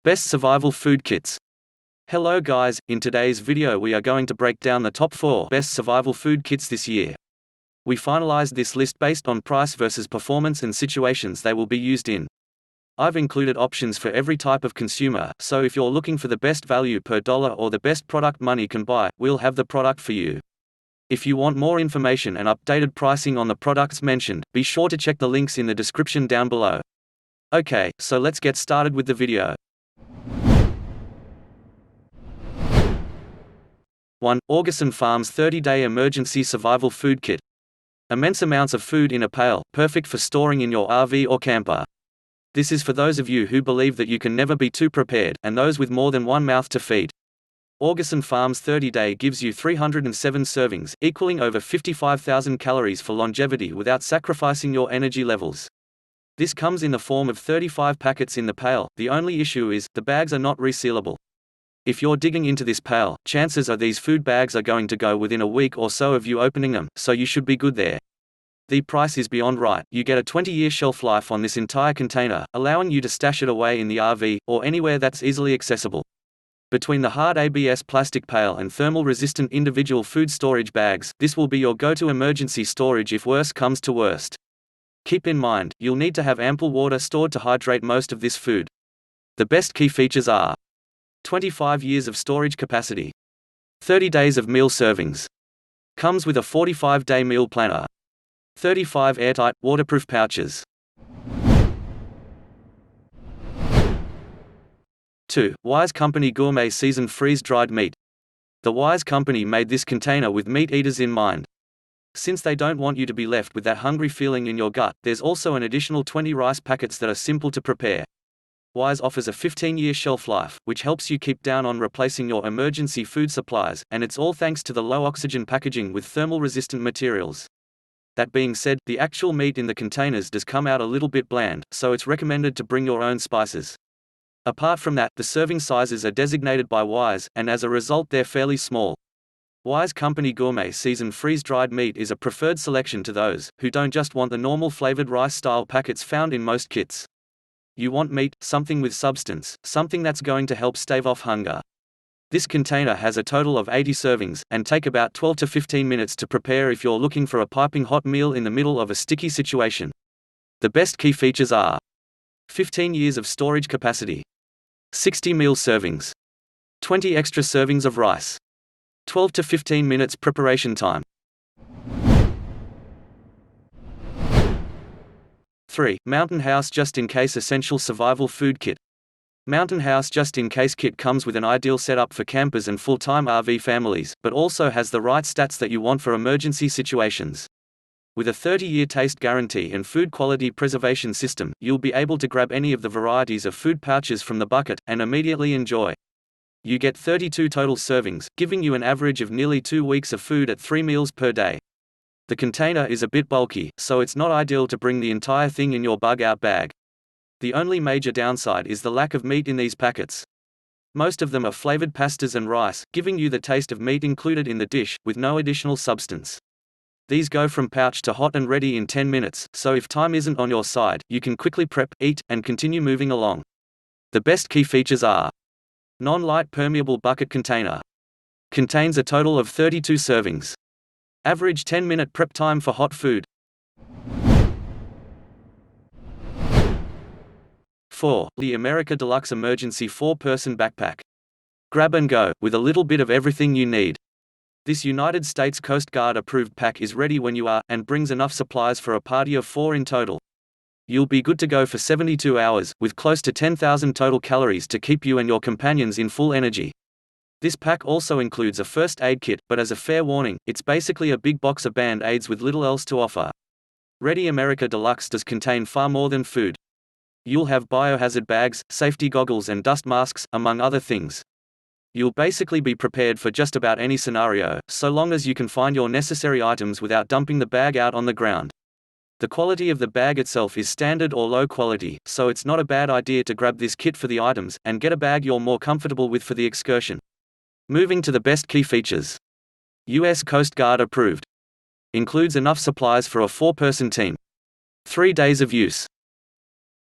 Best survival food kits. Hello guys, in today's video we are going to break down the top 4 best survival food kits this year. We finalized this list based on price versus performance and situations they will be used in. I've included options for every type of consumer, so if you're looking for the best value per dollar or the best product money can buy, we'll have the product for you. If you want more information and updated pricing on the products mentioned, be sure to check the links in the description down below. Okay, so let's get started with the video. 1. Augason Farms 30-Day Emergency Survival Food Kit. Immense amounts of food in a pail, perfect for storing in your RV or camper. This is for those of you who believe that you can never be too prepared, and those with more than one mouth to feed. Augason Farms 30-Day gives you 307 servings, equaling over 55,000 calories for longevity without sacrificing your energy levels. This comes in the form of 35 packets in the pail. The only issue is, the bags are not resealable. If you're digging into this pail, chances are these food bags are going to go within a week or so of you opening them, so you should be good there. The price is beyond right. You get a 20-year shelf life on this entire container, allowing you to stash it away in the RV, or anywhere that's easily accessible. Between the hard ABS plastic pail and thermal-resistant individual food storage bags, this will be your go-to emergency storage if worst comes to worst. Keep in mind, you'll need to have ample water stored to hydrate most of this food. The best key features are 25 years of storage capacity, 30 days of meal servings, comes with a 45-day meal planner, 35 airtight, waterproof pouches. 2. Wise Company Gourmet Seasoned Freeze-Dried Meat. The Wise Company made this container with meat eaters in mind. Since they don't want you to be left with that hungry feeling in your gut, there's also an additional 20 rice packets that are simple to prepare. Wise offers a 15-year shelf life, which helps you keep down on replacing your emergency food supplies, and it's all thanks to the low-oxygen packaging with thermal-resistant materials. That being said, the actual meat in the containers does come out a little bit bland, so it's recommended to bring your own spices. Apart from that, the serving sizes are designated by Wise, and as a result they're fairly small. Wise Company Gourmet Seasoned Freeze-Dried Meat is a preferred selection to those who don't just want the normal flavored rice-style packets found in most kits. You want meat, something with substance, something that's going to help stave off hunger. This container has a total of 80 servings, and take about 12 to 15 minutes to prepare if you're looking for a piping hot meal in the middle of a sticky situation. The best key features are 15 years of storage capacity, 60 meal servings, 20 extra servings of rice, 12 to 15 minutes preparation time. 3. Mountain House Just In Case Essential Survival Food Kit. Mountain House Just In Case Kit comes with an ideal setup for campers and full-time RV families, but also has the right stats that you want for emergency situations. With a 30-year taste guarantee and food quality preservation system, you'll be able to grab any of the varieties of food pouches from the bucket, and immediately enjoy. You get 32 total servings, giving you an average of nearly 2 weeks of food at 3 meals per day. The container is a bit bulky, so it's not ideal to bring the entire thing in your bug-out bag. The only major downside is the lack of meat in these packets. Most of them are flavored pastas and rice, giving you the taste of meat included in the dish, with no additional substance. These go from pouch to hot and ready in 10 minutes, so if time isn't on your side, you can quickly prep, eat, and continue moving along. The best key features are non-light permeable bucket container. Contains a total of 32 servings. Average 10-minute prep time for hot food. 4. The America Deluxe Emergency 4-Person Backpack. Grab and go, with a little bit of everything you need. This United States Coast Guard approved pack is ready when you are, and brings enough supplies for a party of 4 in total. You'll be good to go for 72 hours, with close to 10,000 total calories to keep you and your companions in full energy. This pack also includes a first aid kit, but as a fair warning, it's basically a big box of band-aids with little else to offer. Ready America Deluxe does contain far more than food. You'll have biohazard bags, safety goggles and dust masks, among other things. You'll basically be prepared for just about any scenario, so long as you can find your necessary items without dumping the bag out on the ground. The quality of the bag itself is standard or low quality, so it's not a bad idea to grab this kit for the items, and get a bag you're more comfortable with for the excursion. Moving to the best key features. US Coast Guard approved. Includes enough supplies for a 4-person team. 3 days of use.